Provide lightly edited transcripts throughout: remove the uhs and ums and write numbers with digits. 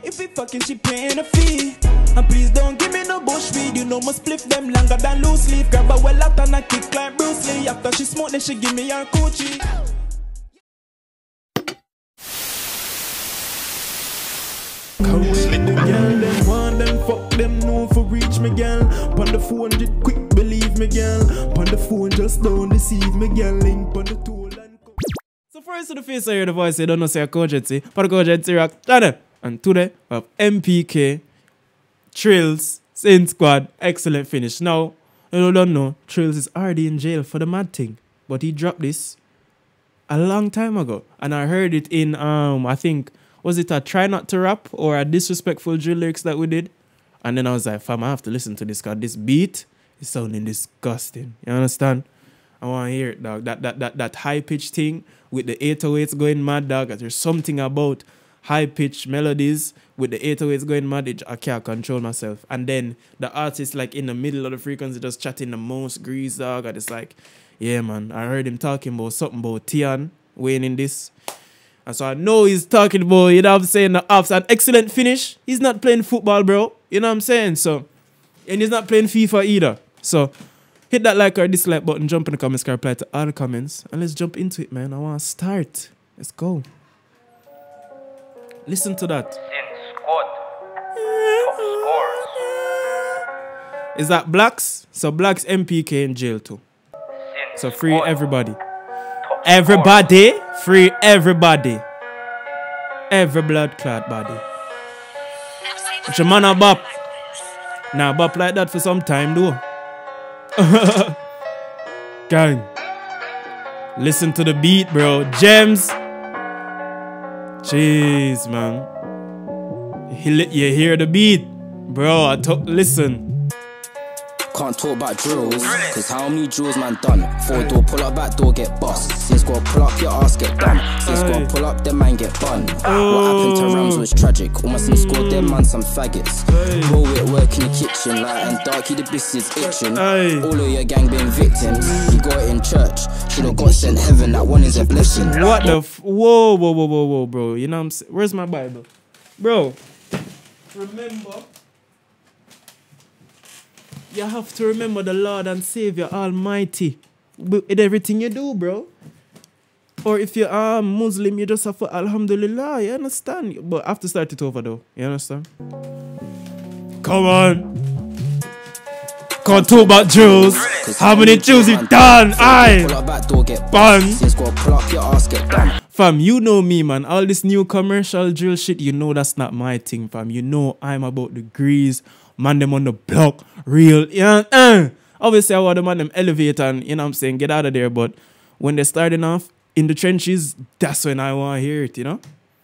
If we fucking, she paying a fee. And please don't give me no bush weed. You know must split them longer than loose leaf. Grab a well out and I kick like Bruce Lee. After she smoke, then she give me her coochie. Slip the girl, them want them, fuck them, no for reach me girl. Pon the phone, just quick believe me girl. Pon the phone, just don't deceive me girl. Link pon the tool and so first to the face I hear the voice, I don't know say a KOGENCY. For the KOGENCY rock channel. And today we have NPK, Trills, SinSquad, excellent finish. Now, you don't know, Trills is already in jail for the mad thing. But he dropped this a long time ago. And I heard it in I think, was it a try not to rap or a disrespectful drill lyrics that we did? And then I was like, fam, I have to listen to this because this beat is sounding disgusting. You understand? I want to hear it, dog. That high-pitched thing with the 808s going mad, dog. There's something about high-pitched melodies with the 808s going mad. I can't control myself. And then the artist, like, in the middle of the frequency just chatting the most grease, dog. And it's like, yeah, man. I heard him talking about something about Tian weighing in this. And so I know he's talking about, you know what I'm saying, the ops. An excellent finish. He's not playing football, bro. You know what I'm saying? So, and he's not playing FIFA either. So, hit that like or dislike button, jump in the comments, can reply to all the comments. And let's jump into it, man. I want to start. Let's go. Listen to that. SinSquad. Top scores. Is that Blacks? So Blacks NPK in jail too. So free everybody. Everybody, free everybody. Every blood clot body. But your man a bop. Nah, bop like that for some time though. Gang. Listen to the beat, bro. Gems. Jeez, man. You hear the beat? Bro, listen. Can't talk about drills, cause how many drills man done? Forward door, pull up, back door, get bust. SinSquad, pull up, your ass get done. SinSquad, pull up, them man get bun. What happened to Rams was tragic. Almost SinSquad, them man some faggots. Roll it, work in the kitchen, light and darky, the bitch is itching. All of your gang been victims. You got it in church, should've got sent heaven, that one is a blessing. What the whoa, bro. You know what I'm saying? Where's my Bible? Bro, remember, you have to remember the Lord and Savior Almighty in everything you do, bro. Or if you're Muslim, you just have to Alhamdulillah, you understand? But I have to start it over though, you understand? Come on. Can't talk about drills. How many drills you done? Aye. Bun. Fam, you know me, man. All this new commercial drill shit, you know that's not my thing, fam. You know I'm about the grease. Man them on the block, real, obviously I want the man them elevate and, you know what I'm saying, get out of there, but when they're starting off in the trenches, that's when I want to hear it, you know?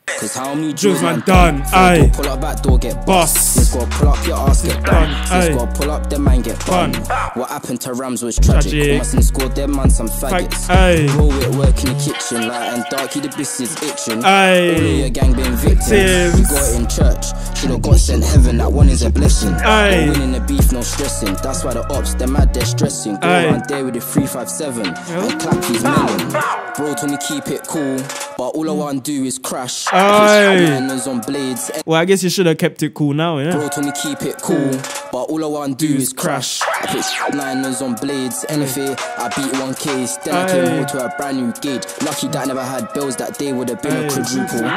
Cause how many drills man done? Aye. Pull up, back door, get boss. SinSquad, pull up, your ass get done. SinSquad, pull up, them man get bun. What happened to Rams was tragic. Almost SinSquad, them man some faggots. Roll it, work in the kitchen, light and darky, the bitch is itching. All of your gang been victims. You got it in church, should've got sent heaven, that one is a blessing. No winning the beef, no stressing. That's why the ops, they're mad, they're stressing. Go around there with the 357 and clap his melon. Bro told me keep it cool, but all I want to do is crash. On blades. Well, I guess you should have kept it cool now, yeah? Bro told me keep it cool, but all I want to do is crash. I put liners on blades, NFA, I beat one case. Then I came home to a brand new gauge. Lucky that I never had bills, that day would have been a quadruple.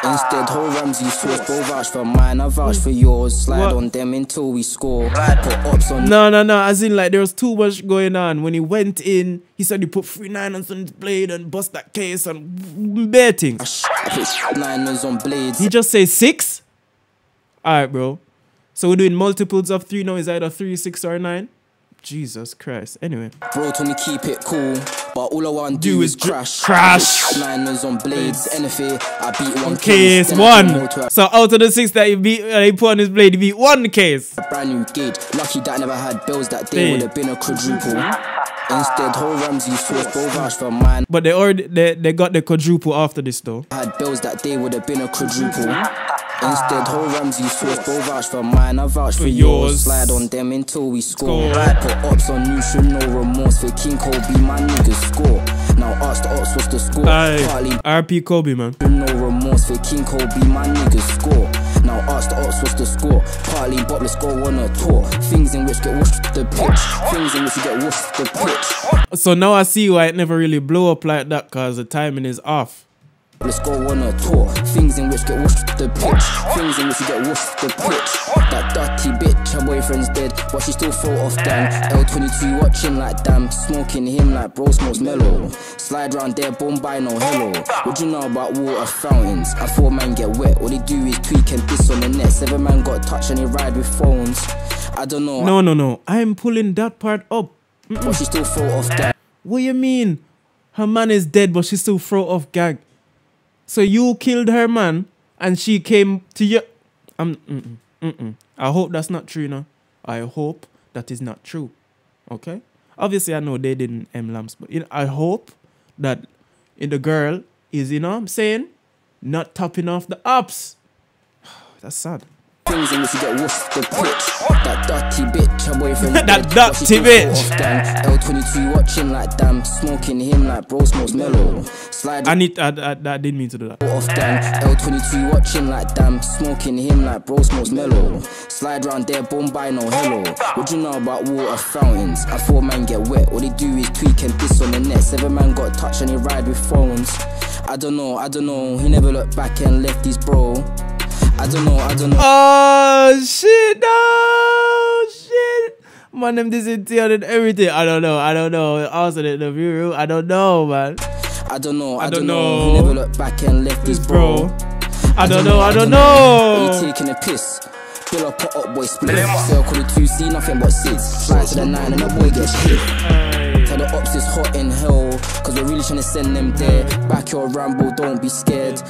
Instead, whole Ramsey source, bro vouch for mine, I vouch for yours. Slide on them until we score. Put ops on. No, as in like there was too much going on. When he went in, he said he put 3 9s on his blade and bust that case and bare things. I put liners on blades. He just say 6? Alright, bro. So we're doing multiples of 3 now. Is either 3, 6, or 9? Jesus Christ. Anyway. Bro told me keep it cool, but all I want to do is crash. Liners on blades, NFA, I beat one case. 1. So out of the 6 that he put on his blade, he beat 1 case. A brand new gauge. Lucky that I never had bills, that day would have been a quadruple. Instead, whole Ramsey source, bro vouch for mine. But they got the quadruple after this though. Had bills, that day would have been a quadruple. Instead, whole Ramsey source, bro vouch for mine, I vouch for yours. Slide on them until we score. Put ops on you, show no remorse. For King Kobe, my niggas score. Now ask the ops what's the score. RP Kobe, man. No remorse. For King Kobe, my niggas score. ops, what's the score? Partly but let's go on a tour. Things in which get washed off the pitch. Things in which you get washed off the pitch. So now I see why it never really blew up like that, because the timing is off. Let's go on a tour. Things in which get washed off the pitch. Things in which you get washed off the pitch. That dirty bitch, her boyfriend's dead, but she still throw off damn. L22 watching like damn, smoking him like bro smokes mellow. Slide round there, boom by no hello. What you know about water fountains? I 4 man get wet, all they do is tweak and piss on the net. 7 man got touch and they ride with phones. I don't know. No. I'm pulling that part up. But she still throw off damn. What you mean? Her man is dead, but she still throw off gag. So you killed her man, and she came to you. I hope that's not true, no. I hope that is not true. Okay? Obviously, I know they didn't lamps, but I hope that the girl is, you know what I'm saying, not topping off the ups. That's sad. Things in which you get washed the pitch. That dirty bitch, her boyfriend. That dirty bitch. L22 watching like damn, smoking him like bro smokes mellow. Slide. I didn't mean to do that. Off damn, L22 watching like damn, smoking him like bro smokes mellow. Slide round there, boom by no hello. What you know about water fountains? I 4 man get wet, all they do is tweak and piss on the net. 7 man got touch and they ride with phones. I don't know. He never looked back and left his bro. I don't know. Oh shit, no shit. Man, them disappeared and everything. I don't know. Also the view. I don't know, man. I don't know. He never looked back and left his bro. I don't know. He taking a piss. Fill up, put up, boy, split. Circle the 2, see nothing but SIDS. Fly to the 9 and the boy gets hit. Tell the ops it's hot in hell, cause we're really trying to send them there. Back your Rambo, don't be scared.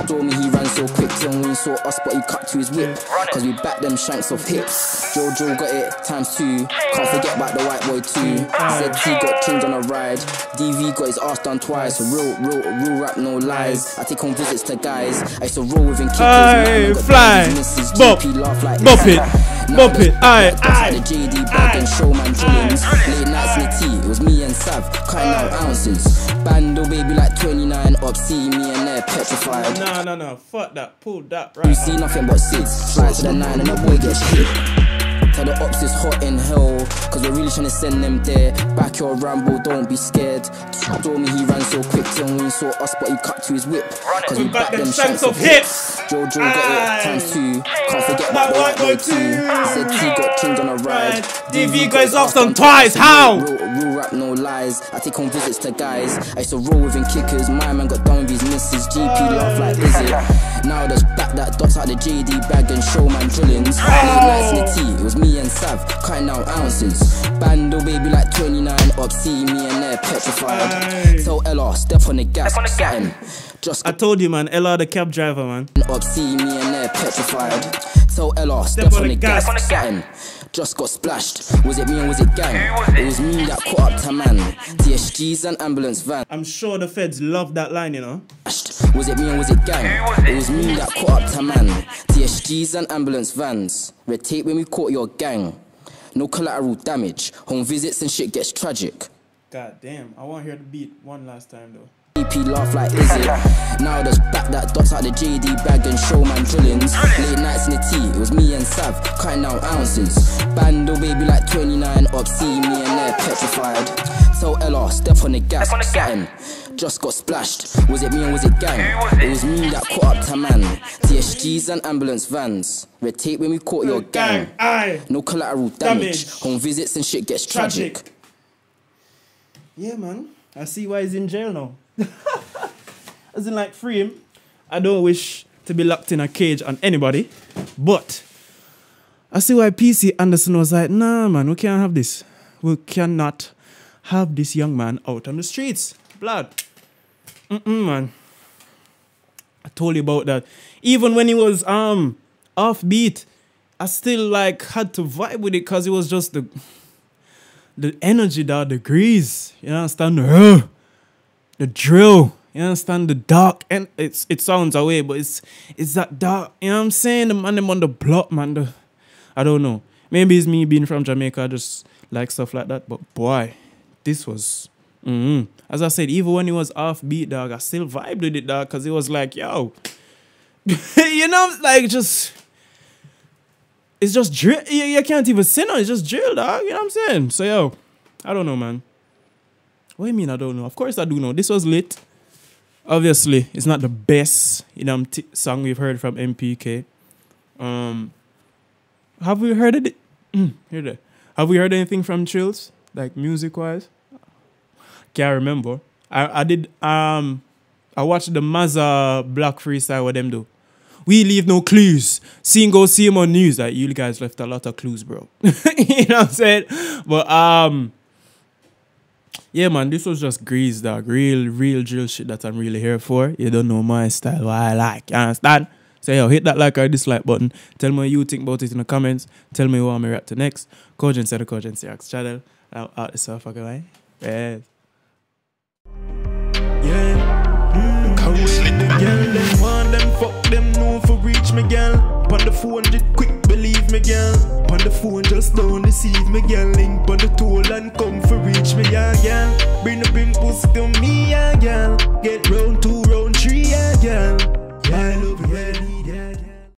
Told me he ran so quick till when he saw us, but he cut to his whip. Cause we back them shanks off hips. Jojo got it ×2. Can't forget about the white boy too. Said he got changed on a ride. DV got his ass done twice. Real rap, no lies. I take home visits to guys. I used to roll with him kickers. Fly, bop it, aye. The JD bag and showman drillings. Late nights in the tea, it was me and Sav, cutting out ounces. Bando baby like 29 up, see me and they're petrified. No, fuck that, pull that right. You see nothing but SIDS. Fly to the 9 and the boy gets hit. Tell the ops it's hot in hell, cause we're really trying to send them there. Back your Rambo, don't be scared. Told me he ran so quick till when he saw us, but he cut to his whip. Cause we back them shanks of hips. Jojo got it ×2. Can't forget about the white boy too. Said he got changed on a ride. DV got his ass done twice, how? Real rap, no lies. I take home visits to guys. I used to roll with him kickers. My man got down with his missus. GP laugh like is it? Now there's back that dots out the JD bag and showman drillings. Late nights in the tea, it was me and Sav, cutting out ounces. Bando baby like 29 up, see me and they're petrified. Tell Ella, step on the gas, something. I told you, man, Ella the cab driver, man. Up, see me and they're petrified. Tell Ella, step on the gas, something. Just got splashed. Was it me or was it gang? It was me that caught up to man. TSGs and ambulance van. I'm sure the feds love that line, you know. Was it me or was it gang? It was me that caught up to man. TSGs and ambulance vans. Red tape when we caught your gang. No collateral damage. Home visits and shit gets tragic. God damn, I want to hear the beat one last time though. EP laugh like is it? Now there's back that dots out the JD bag and showman drillings. Late nights in the tea, it was me and Sav, cutting out ounces. Bando baby like 29 up, see me and they're petrified. Tell Ella, step on the gas, something. Just got splashed. Was it me or was it gang? It was me that caught up to man. TSGs and ambulance vans. Red tape when we caught your gang. No collateral damage. Home visits and shit gets tragic. Yeah, man. I see why he's in jail now. As in, like, free him. I don't wish to be locked in a cage on anybody, but I see why PC Anderson was like, nah, man, we can't have this. We cannot have this young man out on the streets. Blood. Man. I told you about that. Even when he was offbeat, I still like had to vibe with it because it was just the energy, the degrees. You understand? The drill. You understand? The dark, and it sounds away, but it's that dark. You know what I'm saying? The man them on the block, man. I don't know. Maybe it's me being from Jamaica, I just like stuff like that. But boy, this was as I said, even when he was offbeat, dog, I still vibed with it, dog, because it was like, yo, you know, like just it's just drill. You can't even say no. It's just drill, dog. You know what I'm saying? So yo, I don't know, man. What do you mean I don't know? Of course I do know. This was lit. Obviously, it's not the best, you know, song we've heard from NPK. Have we heard it? Have we heard anything from Trills, like music-wise? Can't remember. I did. I watched the Mazza Black freestyle with them do. We leave no clues. Go see him on news. Like, you guys left a lot of clues, bro. You know what I'm saying? But yeah, man, this was just grease, dog. Real drill shit that I'm really here for. You don't know my style, what I like. You understand? So, yo, hit that like or dislike button. Tell me what you think about it in the comments. Tell me what I'm react to next. KOGENCY, the KOGENCY X channel. Out this motherfucker, right? Yes. Yeah. Girl, them want them, fuck them, no for reach me, girl. On the phone, just quick, believe me, girl. On the phone, just don't deceive me, girl. Link on the tool and come for reach me, yeah, girl. Bring the pin pussy to me, yeah, girl. Get round